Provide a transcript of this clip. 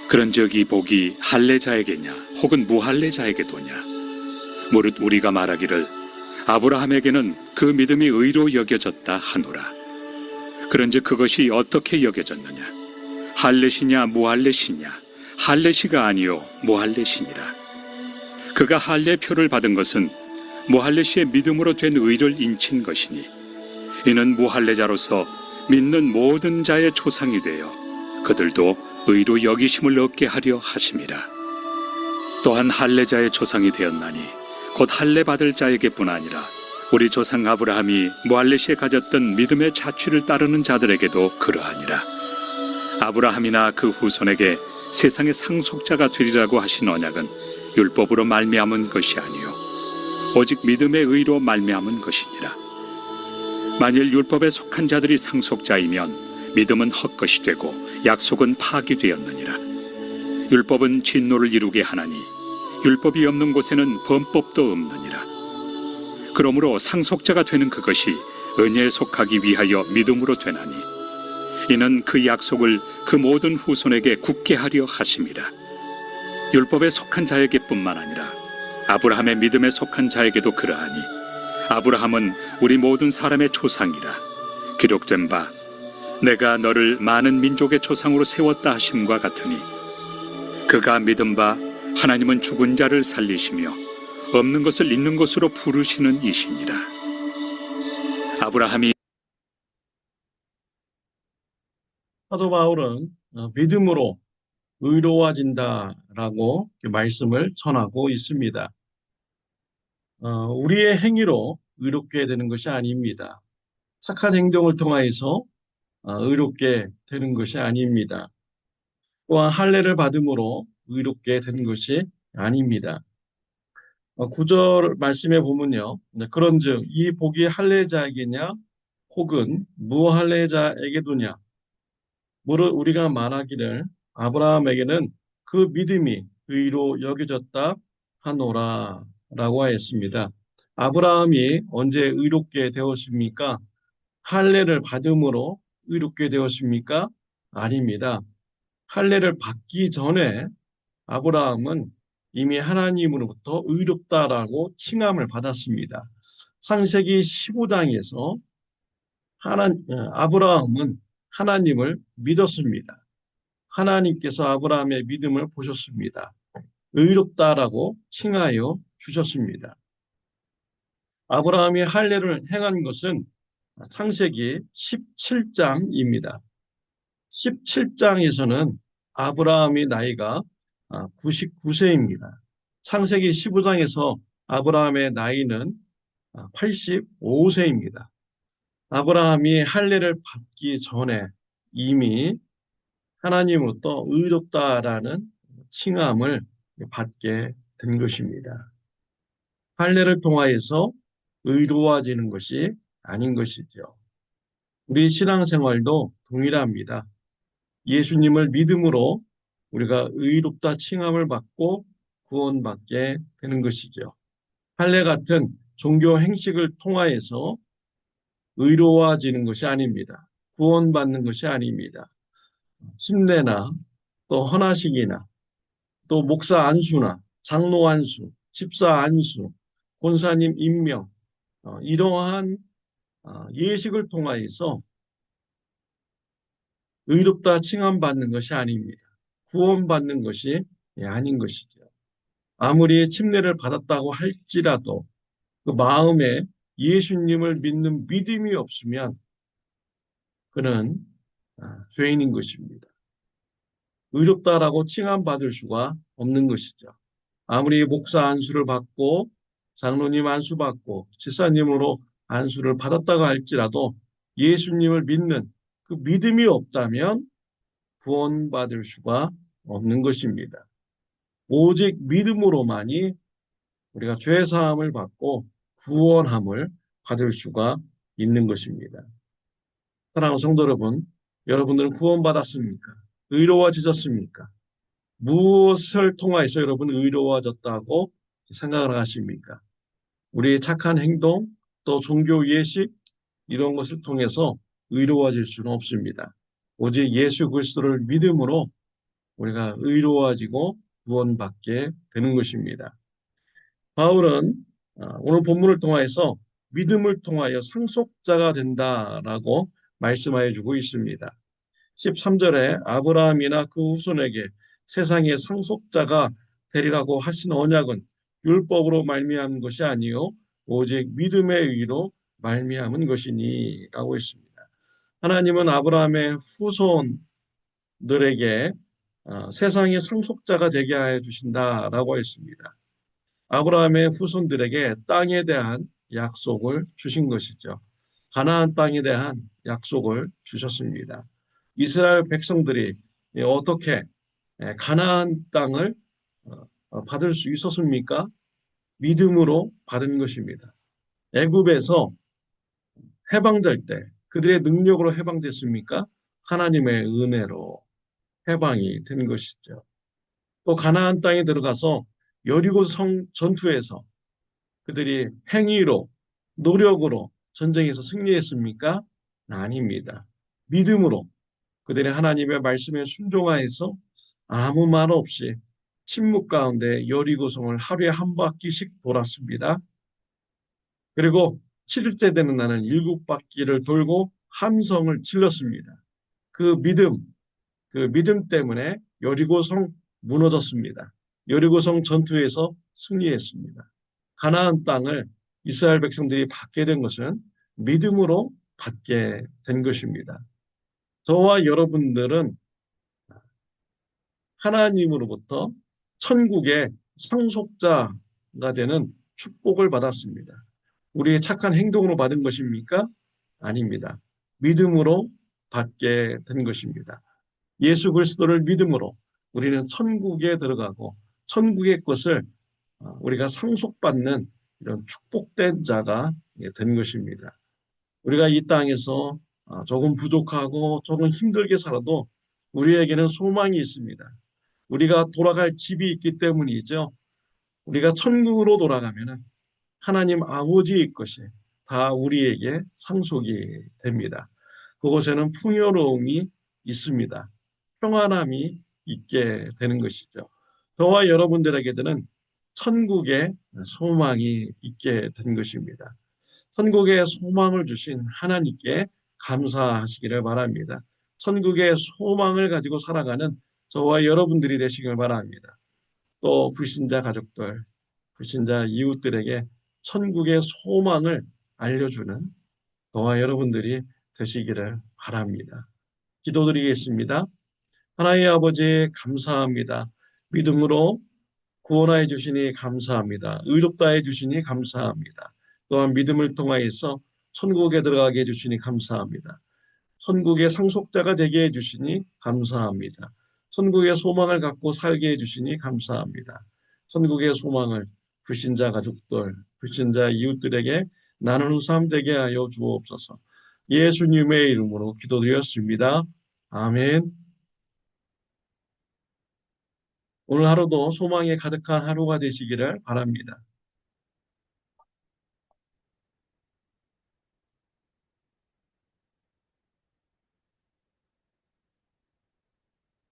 그런즉 이 복이 할례자에게냐 혹은 무할례자에게도냐? 무릇 우리가 말하기를 아브라함에게는 그 믿음이 의로 여겨졌다 하노라. 그런즉 그것이 어떻게 여겨졌느냐? 할례시냐 무할례시냐? 할례시가 아니요 무할례시니라. 그가 할례표를 받은 것은 무할례시의 믿음으로 된 의를 인친 것이니, 이는 무할례자로서 믿는 모든 자의 조상이 되어 그들도 의로 여기심을 얻게 하려 하심이라. 또한 할례자의 조상이 되었나니 곧 할례 받을 자에게뿐 아니라 우리 조상 아브라함이 무할례시에 가졌던 믿음의 자취를 따르는 자들에게도 그러하니라. 아브라함이나 그 후손에게 세상의 상속자가 되리라고 하신 언약은 율법으로 말미암은 것이 아니요 오직 믿음의 의로 말미암은 것이니라. 만일 율법에 속한 자들이 상속자이면 믿음은 헛것이 되고 약속은 파기되었느니라. 율법은 진노를 이루게 하나니 율법이 없는 곳에는 범법도 없느니라. 그러므로 상속자가 되는 그것이 은혜에 속하기 위하여 믿음으로 되나니, 이는 그 약속을 그 모든 후손에게 굳게 하려 하심이라. 율법에 속한 자에게뿐만 아니라 아브라함의 믿음에 속한 자에게도 그러하니, 아브라함은 우리 모든 사람의 조상이라. 기록된 바 내가 너를 많은 민족의 조상으로 세웠다 하심과 같으니, 그가 믿은 바 하나님은 죽은 자를 살리시며 없는 것을 있는 것으로 부르시는 이시니라. 아브라함이 사도 바울은 믿음으로 의로워진다라고 말씀을 전하고 있습니다. 우리의 행위로 의롭게 되는 것이 아닙니다. 착한 행동을 통하여서 의롭게 되는 것이 아닙니다. 또한 할례를 받음으로 의롭게 되는 것이 아닙니다. 9절 말씀에 보면요, 그런즉 이 복이 할례자에게냐 혹은 무할례자에게도냐? 무릇 우리가 말하기를 아브라함에게는 그 믿음이 의로 여겨졌다 하노라 라고 하였습니다. 아브라함이 언제 의롭게 되었습니까? 할례를 받음으로 의롭게 되었습니까? 아닙니다. 할례를 받기 전에 아브라함은 이미 하나님으로부터 의롭다라고 칭함을 받았습니다. 창세기 15장에서 아브라함은 하나님을 믿었습니다. 하나님께서 아브라함의 믿음을 보셨습니다. 의롭다라고 칭하여 주셨습니다. 아브라함이 할례를 행한 것은 창세기 17장입니다. 17장에서는 아브라함의 나이가 99세입니다. 창세기 15장에서 아브라함의 나이는 85세입니다. 아브라함이 할례를 받기 전에 이미 하나님으로부터 의롭다라는 칭함을 받게 된 것입니다. 할례를 통하여서 의로워지는 것이 아닌 것이죠. 우리 신앙생활도 동일합니다. 예수님을 믿음으로 우리가 의롭다 칭함을 받고 구원받게 되는 것이죠. 할례 같은 종교 행식을 통하여서 의로워지는 것이 아닙니다. 구원받는 것이 아닙니다. 침례나 또 헌화식이나 또 목사 안수나 장로 안수, 집사 안수, 권사님 임명, 이러한 예식을 통하여서 의롭다 칭함받는 것이 아닙니다. 구원받는 것이 아닌 것이죠. 아무리 침례를 받았다고 할지라도 그 마음에 예수님을 믿는 믿음이 없으면 그는 죄인인 것입니다. 의롭다라고 칭함받을 수가 없는 것이죠. 아무리 목사 안수를 받고 장로님 안수 받고 집사님으로 안수를 받았다고 할지라도 예수님을 믿는 그 믿음이 없다면 구원받을 수가 없는 것입니다. 오직 믿음으로만이 우리가 죄사함을 받고 구원함을 받을 수가 있는 것입니다. 사랑하는 성도 여러분, 여러분들은 구원받았습니까? 의로워지셨습니까? 무엇을 통하여서 여러분 의로워졌다고 생각을 하십니까? 우리의 착한 행동, 또 종교 예식 이런 것을 통해서 의로워질 수는 없습니다. 오직 예수 그리스도를 믿음으로 우리가 의로워지고 구원받게 되는 것입니다. 바울은 오늘 본문을 통해서 믿음을 통하여 상속자가 된다라고 말씀하여 주고 있습니다. 13절에 아브라함이나 그 후손에게 세상의 상속자가 되리라고 하신 언약은 율법으로 말미암은 것이 아니요 오직 믿음의 의로 말미암은 것이니라고 했습니다. 하나님은 아브라함의 후손들에게 세상의 상속자가 되게 하여 주신다라고 했습니다. 아브라함의 후손들에게 땅에 대한 약속을 주신 것이죠. 가나안 땅에 대한 약속을 주셨습니다. 이스라엘 백성들이 어떻게 가나안 땅을 받을 수 있었습니까? 믿음으로 받은 것입니다. 애굽에서 해방될 때 그들의 능력으로 해방됐습니까? 하나님의 은혜로 해방이 된 것이죠. 또 가나안 땅에 들어가서 여리고 성 전투에서 그들이 행위로 노력으로 전쟁에서 승리했습니까? 아닙니다. 믿음으로 그들이 하나님의 말씀에 순종하여서 아무 말 없이 침묵 가운데 여리고성을 하루에 한 바퀴씩 돌았습니다. 그리고 7일째 되는 날은 7바퀴를 돌고 함성을 질렀습니다. 그 믿음 때문에 여리고성 무너졌습니다. 여리고성 전투에서 승리했습니다. 가나안 땅을 이스라엘 백성들이 받게 된 것은 믿음으로 받게 된 것입니다. 저와 여러분들은 하나님으로부터 천국의 상속자가 되는 축복을 받았습니다. 우리의 착한 행동으로 받은 것입니까? 아닙니다. 믿음으로 받게 된 것입니다. 예수 그리스도를 믿음으로 우리는 천국에 들어가고 천국의 것을 우리가 상속받는 이런 축복된 자가 된 것입니다. 우리가 이 땅에서 조금 부족하고 조금 힘들게 살아도 우리에게는 소망이 있습니다. 우리가 돌아갈 집이 있기 때문이죠. 우리가 천국으로 돌아가면 하나님 아버지의 것이 다 우리에게 상속이 됩니다. 그곳에는 풍요로움이 있습니다. 평안함이 있게 되는 것이죠. 저와 여러분들에게는 천국의 소망이 있게 된 것입니다. 천국의 소망을 주신 하나님께 감사하시기를 바랍니다. 천국의 소망을 가지고 살아가는 저와 여러분들이 되시길 바랍니다. 또 불신자 가족들, 불신자 이웃들에게 천국의 소망을 알려주는 저와 여러분들이 되시기를 바랍니다. 기도드리겠습니다. 하나님 아버지 감사합니다. 믿음으로 구원하여 주시니 감사합니다. 의롭다 해 주시니 감사합니다. 또한 믿음을 통하여서 천국에 들어가게 해 주시니 감사합니다. 천국의 상속자가 되게 해 주시니 감사합니다. 천국의 소망을 갖고 살게 해 주시니 감사합니다. 천국의 소망을 불신자 가족들, 불신자 이웃들에게 나누는 삶 되게 하여 주옵소서. 예수님의 이름으로 기도드렸습니다. 아멘. 오늘 하루도 소망에 가득한 하루가 되시기를 바랍니다.